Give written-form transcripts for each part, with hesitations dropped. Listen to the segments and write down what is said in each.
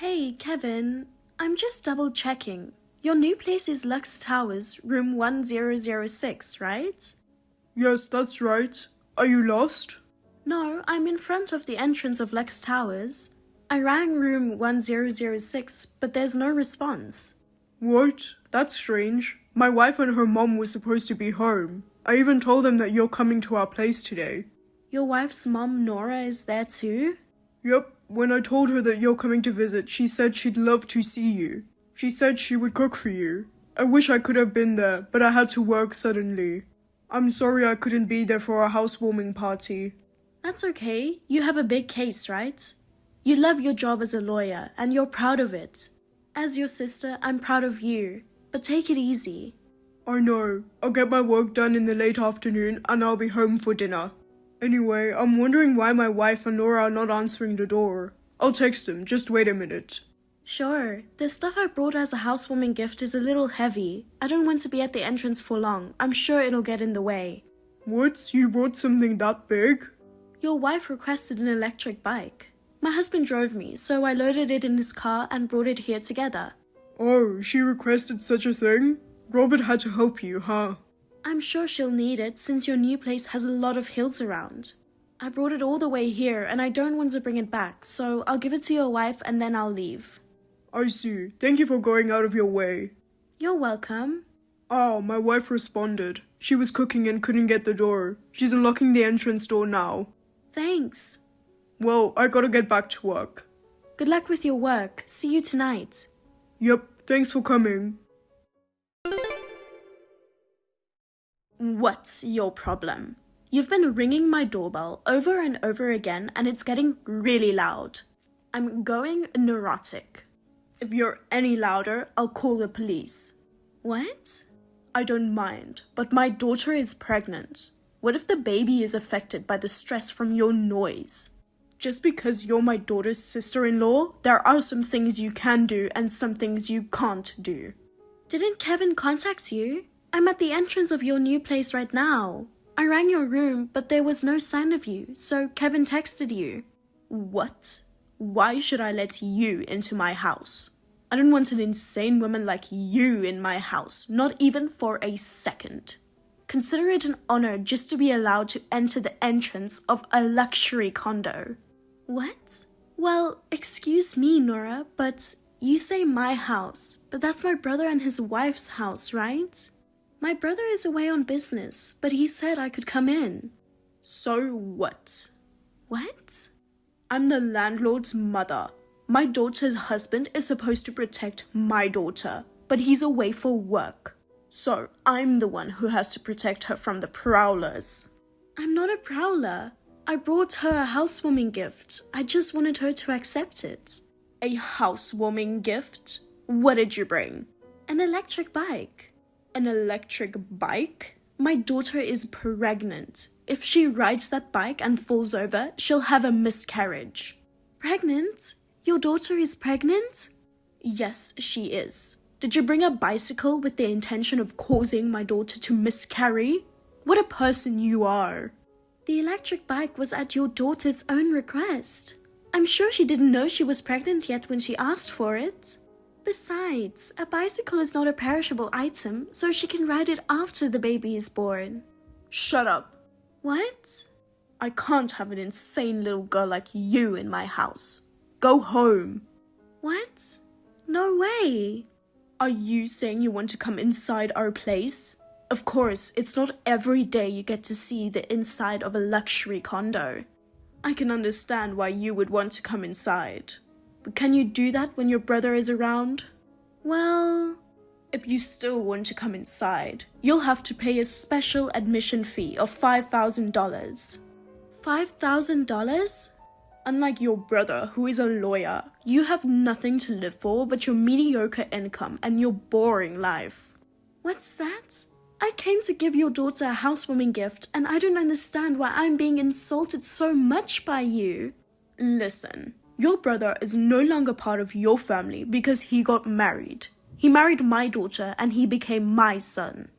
Hey, Kevin, I'm just double checking. Your new place is Lux Towers, room 1006, right? Yes, that's right. Are you lost? No, I'm in front of the entrance of Lux Towers. I rang room 1006, but there's no response. What? That's strange. My wife and her mom were supposed to be home. I even told them that you're coming to our place today. Your wife's mom, Nora, is there too? Yep, when I told her that you're coming to visit, she said she'd love to see you. She said she would cook for you. I wish I could have been there, but I had to work suddenly. I'm sorry I couldn't be there for our housewarming party. That's okay. You have a big case, right? You love your job as a lawyer, and you're proud of it. As your sister, I'm proud of you. But take it easy. I know. I'll get my work done in the late afternoon and I'll be home for dinner. Anyway, I'm wondering why my wife and Nora are not answering the door. I'll text them, just wait a minute. Sure, the stuff I brought as a housewarming gift is a little heavy. I don't want to be at the entrance for long. I'm sure it'll get in the way. What? You brought something that big? Your wife requested an electric bike. My husband drove me, so I loaded it in his car and brought it here together. Oh, she requested such a thing? Robert had to help you, huh? I'm sure she'll need it since your new place has a lot of hills around. I brought it all the way here and I don't want to bring it back, so I'll give it to your wife and then I'll leave. I see. Thank you for going out of your way. You're welcome. Oh, my wife responded. She was cooking and couldn't get the door. She's unlocking the entrance door now. Thanks. Well, I gotta get back to work. Good luck with your work. See you tonight. Yep, thanks for coming. What's your problem? You've been ringing my doorbell over and over again and it's getting really loud. I'm going neurotic. If you're any louder, I'll call the police. What? I don't mind, but my daughter is pregnant. What if the baby is affected by the stress from your noise? Just because you're my daughter's sister-in-law, there are some things you can do and some things you can't do. Didn't Kevin contact you? I'm at the entrance of your new place right now. I rang your room, but there was no sign of you, so Kevin texted you. What? Why should I let you into my house? I don't want an insane woman like you in my house, not even for a second. Consider it an honor just to be allowed to enter the entrance of a luxury condo. What? Well, excuse me, Nora, but you say my house, but that's my brother and his wife's house, right? My brother is away on business, but he said I could come in. So what? What? I'm the landlord's mother. My daughter's husband is supposed to protect my daughter, but he's away for work. So I'm the one who has to protect her from the prowlers. I'm not a prowler. I brought her a housewarming gift. I just wanted her to accept it. A housewarming gift? What did you bring? An electric bike. An electric bike? My daughter is pregnant. If she rides that bike and falls over, she'll have a miscarriage. Pregnant? Your daughter is pregnant? Yes, she is. Did you bring a bicycle with the intention of causing my daughter to miscarry? What a person you are. The electric bike was at your daughter's own request. I'm sure she didn't know she was pregnant yet when she asked for it. Besides, a bicycle is not a perishable item, so she can ride it after the baby is born. Shut up. What? I can't have an insane little girl like you in my house. Go home. What? No way. Are you saying you want to come inside our place? Of course, it's not every day you get to see the inside of a luxury condo. I can understand why you would want to come inside. But can you do that when your brother is around? Well, if you still want to come inside, you'll have to pay a special admission fee of $5,000. $5,000? Unlike your brother, who is a lawyer, you have nothing to live for but your mediocre income and your boring life. What's that? I came to give your daughter a housewarming gift, and I don't understand why I'm being insulted so much by you. Listen, your brother is no longer part of your family because he got married. He married my daughter and he became my son.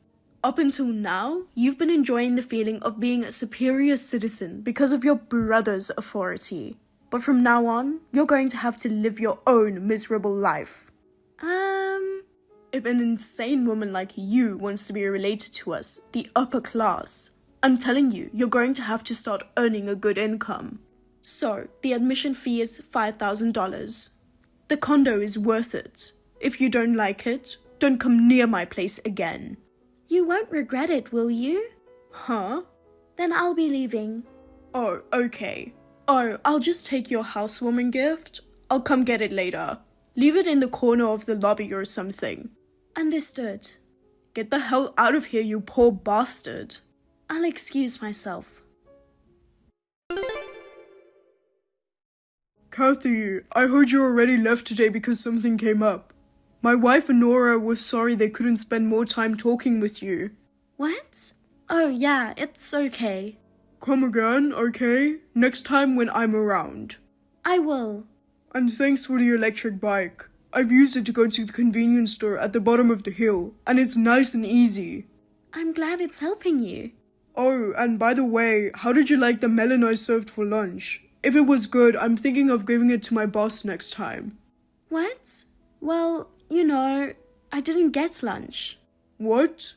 Up until now, you've been enjoying the feeling of being a superior citizen because of your brother's authority. But from now on, you're going to have to live your own miserable life. If an insane woman like you wants to be related to us, the upper class, I'm telling you, you're going to have to start earning a good income. So, the admission fee is $5,000. The condo is worth it. If you don't like it, don't come near my place again. You won't regret it, will you? Huh? Then I'll be leaving. Oh, okay. Oh, I'll just take your housewarming gift. I'll come get it later. Leave it in the corner of the lobby or something. Understood. Get the hell out of here, you poor bastard. I'll excuse myself. Kathy, I heard you already left today because something came up. My wife and Nora were sorry they couldn't spend more time talking with you. What? Oh yeah, it's okay. Come again, okay? Next time when I'm around. I will. And thanks for the electric bike. I've used it to go to the convenience store at the bottom of the hill, and it's nice and easy. I'm glad it's helping you. Oh, and by the way, how did you like the melon I served for lunch? If it was good, I'm thinking of giving it to my boss next time. What? Well, I didn't get lunch. What?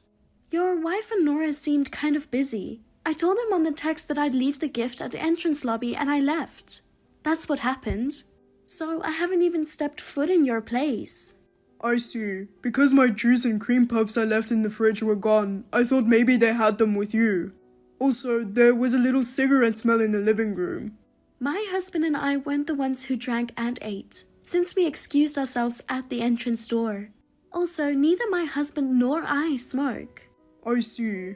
Your wife and Nora seemed kind of busy. I told them on the text that I'd leave the gift at the entrance lobby and I left. That's what happened. So I haven't even stepped foot in your place. I see. Because my juice and cream puffs I left in the fridge were gone, I thought maybe they had them with you. Also, there was a little cigarette smell in the living room. My husband and I weren't the ones who drank and ate, since we excused ourselves at the entrance door. Also, neither my husband nor I smoke. I see.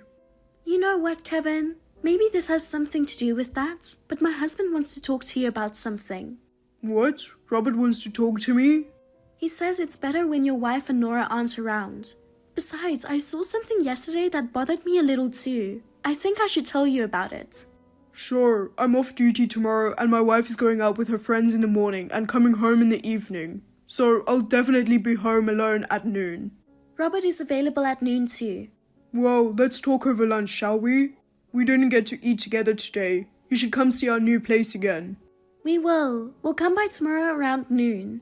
You know what, Kevin? Maybe this has something to do with that, but my husband wants to talk to you about something. What? Robert wants to talk to me? He says it's better when your wife and Nora aren't around. Besides, I saw something yesterday that bothered me a little too. I think I should tell you about it. Sure, I'm off duty tomorrow and my wife is going out with her friends in the morning and coming home in the evening. So I'll definitely be home alone at noon. Robert is available at noon too. Well, let's talk over lunch, shall we? We didn't get to eat together today. You should come see our new place again. We will. We'll come by tomorrow around noon.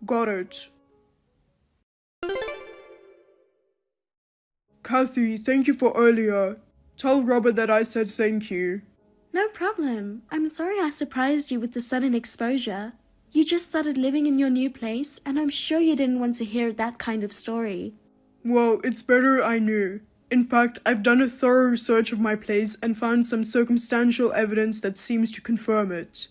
Got it. Kathy, thank you for earlier. Tell Robert that I said thank you. No problem. I'm sorry I surprised you with the sudden exposure. You just started living in your new place, and I'm sure you didn't want to hear that kind of story. Well, it's better I knew. In fact, I've done a thorough search of my place and found some circumstantial evidence that seems to confirm it.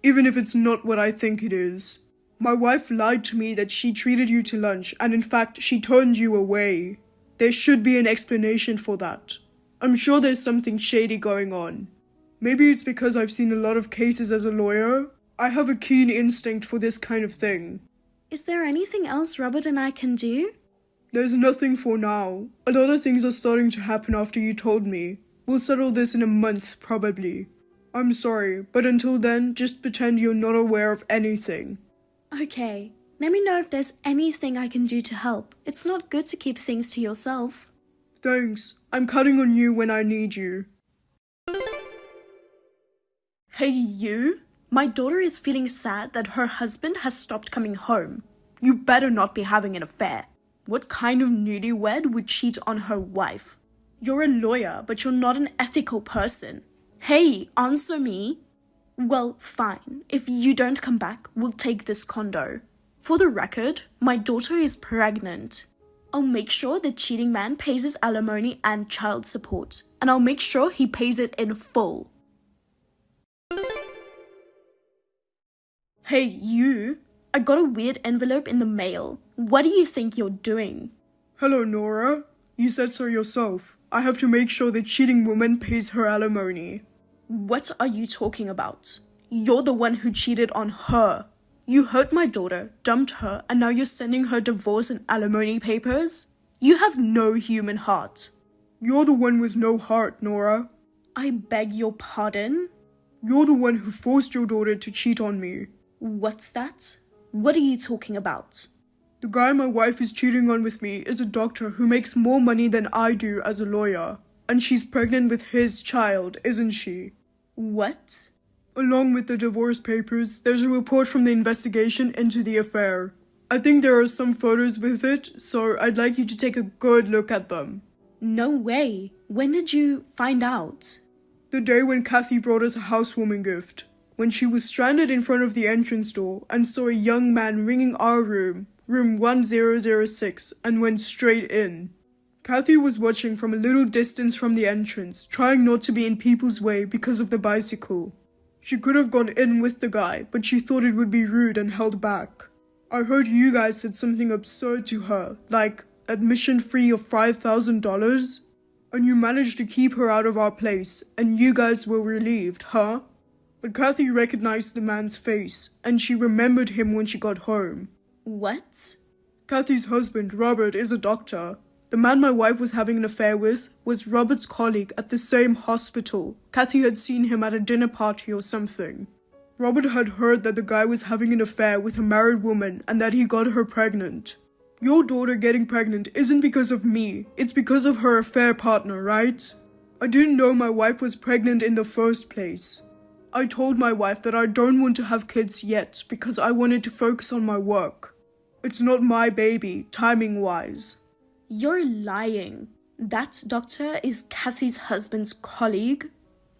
Even if it's not what I think it is. My wife lied to me that she treated you to lunch, and in fact, she turned you away. There should be an explanation for that. I'm sure there's something shady going on. Maybe it's because I've seen a lot of cases as a lawyer. I have a keen instinct for this kind of thing. Is there anything else Robert and I can do? There's nothing for now. A lot of things are starting to happen after you told me. We'll settle this in a month, probably. I'm sorry, but until then, just pretend you're not aware of anything. Okay, let me know if there's anything I can do to help. It's not good to keep things to yourself. Thanks. I'm counting on you when I need you. Hey, you? My daughter is feeling sad that her husband has stopped coming home. You better not be having an affair. What kind of newlywed would cheat on her wife? You're a lawyer, but you're not an ethical person. Hey, answer me. Well, fine. If you don't come back, we'll take this condo. For the record, my daughter is pregnant. I'll make sure the cheating man pays his alimony and child support, and I'll make sure he pays it in full. Hey, you! I got a weird envelope in the mail. What do you think you're doing? Hello, Nora. You said so yourself. I have to make sure the cheating woman pays her alimony. What are you talking about? You're the one who cheated on her. You hurt my daughter, dumped her, and now you're sending her divorce and alimony papers? You have no human heart. You're the one with no heart, Nora. I beg your pardon? You're the one who forced your daughter to cheat on me. What's that? What are you talking about? The guy my wife is cheating on with me is a doctor who makes more money than I do as a lawyer. And she's pregnant with his child, isn't she? What? Along with the divorce papers, there's a report from the investigation into the affair. I think there are some photos with it, so I'd like you to take a good look at them. No way. When did you find out? The day when Kathy brought us a housewarming gift. When she was stranded in front of the entrance door and saw a young man ringing our room 1006, and went straight in. Kathy was watching from a little distance from the entrance, trying not to be in people's way because of the bicycle. She could have gone in with the guy, but she thought it would be rude and held back. I heard you guys said something absurd to her, like admission fee of $5,000, and you managed to keep her out of our place, and you guys were relieved, huh? But Kathy recognized the man's face, and she remembered him when she got home. What? Kathy's husband, Robert, is a doctor. The man my wife was having an affair with was Robert's colleague at the same hospital. Kathy had seen him at a dinner party or something. Robert had heard that the guy was having an affair with a married woman and that he got her pregnant. Your daughter getting pregnant isn't because of me, it's because of her affair partner, right? I didn't know my wife was pregnant in the first place. I told my wife that I don't want to have kids yet because I wanted to focus on my work. It's not my baby, timing-wise. You're lying. That doctor is Kathy's husband's colleague?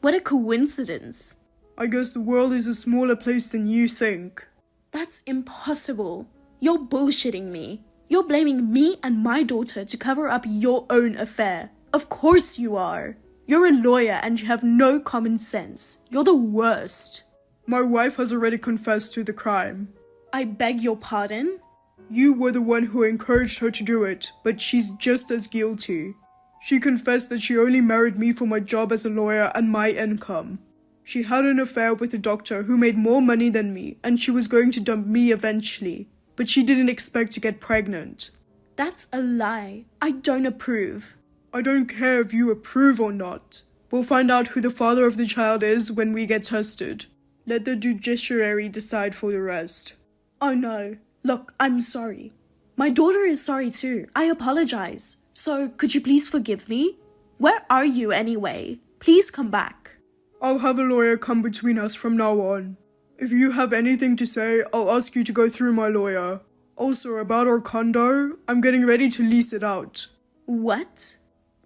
What a coincidence. I guess the world is a smaller place than you think. That's impossible. You're bullshitting me. You're blaming me and my daughter to cover up your own affair. Of course you are. You're a lawyer and you have no common sense. You're the worst. My wife has already confessed to the crime. I beg your pardon? You were the one who encouraged her to do it, but she's just as guilty. She confessed that she only married me for my job as a lawyer and my income. She had an affair with a doctor who made more money than me, and she was going to dump me eventually, but she didn't expect to get pregnant. That's a lie. I don't approve. I don't care if you approve or not. We'll find out who the father of the child is when we get tested. Let the judiciary decide for the rest. Oh no. Look, I'm sorry. My daughter is sorry too. I apologize. So, could you please forgive me? Where are you anyway? Please come back. I'll have a lawyer come between us from now on. If you have anything to say, I'll ask you to go through my lawyer. Also, about our condo, I'm getting ready to lease it out. What?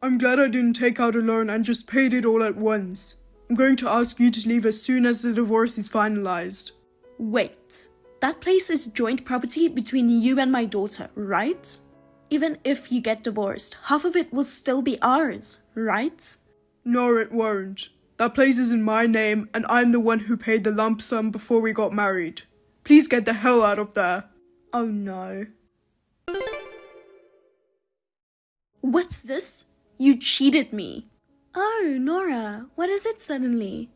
I'm glad I didn't take out a loan and just paid it all at once. I'm going to ask you to leave as soon as the divorce is finalized. Wait. That place is joint property between you and my daughter, right? Even if you get divorced, half of it will still be ours, right? No, it won't. That place is in my name, and I'm the one who paid the lump sum before we got married. Please get the hell out of there. Oh no. What's this? You cheated me. Oh, Nora, what is it suddenly?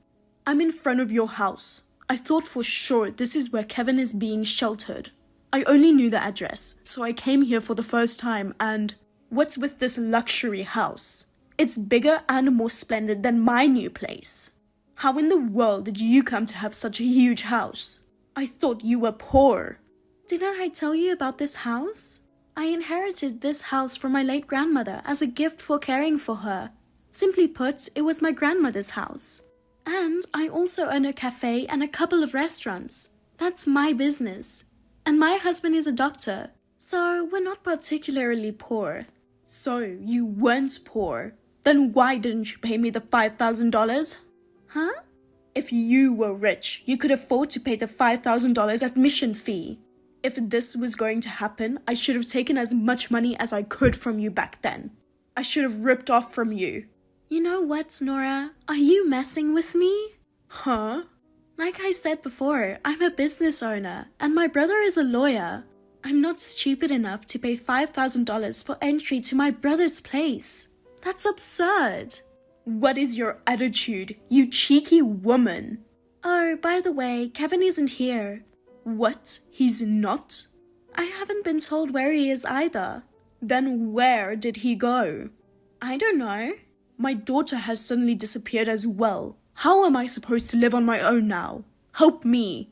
I'm in front of your house. I thought for sure this is where Kevin is being sheltered. I only knew the address, so I came here for the first time and... What's with this luxury house? It's bigger and more splendid than my new place. How in the world did you come to have such a huge house? I thought you were poor. Didn't I tell you about this house? I inherited this house from my late grandmother as a gift for caring for her. Simply put, it was my grandmother's house. And I also own a cafe and a couple of restaurants. That's my business. And my husband is a doctor, so we're not particularly poor. So, you weren't poor. Then why didn't you pay me the $5,000? Huh? If you were rich, you could afford to pay the $5,000 admission fee. If this was going to happen, I should have taken as much money as I could from you back then. I should have ripped off from you. You know what, Nora? Are you messing with me? Huh? Like I said before, I'm a business owner, and my brother is a lawyer. I'm not stupid enough to pay $5,000 for entry to my brother's place. That's absurd. What is your attitude, you cheeky woman? Oh, by the way, Kevin isn't here. What? He's not? I haven't been told where he is either. Then where did he go? I don't know. My daughter has suddenly disappeared as well. How am I supposed to live on my own now? Help me.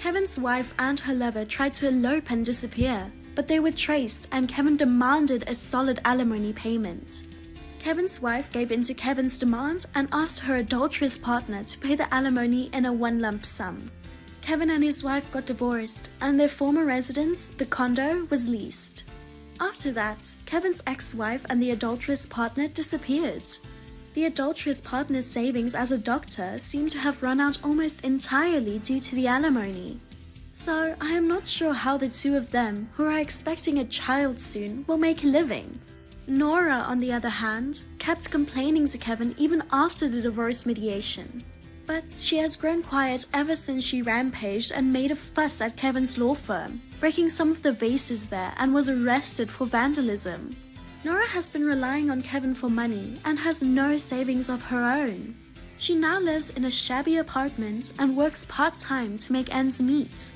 Kevin's wife and her lover tried to elope and disappear, but they were traced and Kevin demanded a solid alimony payment. Kevin's wife gave in to Kevin's demand and asked her adulterous partner to pay the alimony in a one lump sum. Kevin and his wife got divorced, and their former residence, the condo, was leased. After that, Kevin's ex-wife and the adulterous partner disappeared. The adulterous partner's savings as a doctor seemed to have run out almost entirely due to the alimony. So, I am not sure how the two of them, who are expecting a child soon, will make a living. Nora, on the other hand, kept complaining to Kevin even after the divorce mediation. But she has grown quiet ever since she rampaged and made a fuss at Kevin's law firm, breaking some of the vases there, and was arrested for vandalism. Nora has been relying on Kevin for money and has no savings of her own. She now lives in a shabby apartment and works part-time to make ends meet.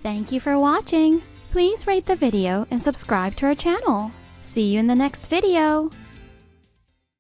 Thank you for watching. Please rate the video and subscribe to our channel. See you in the next video.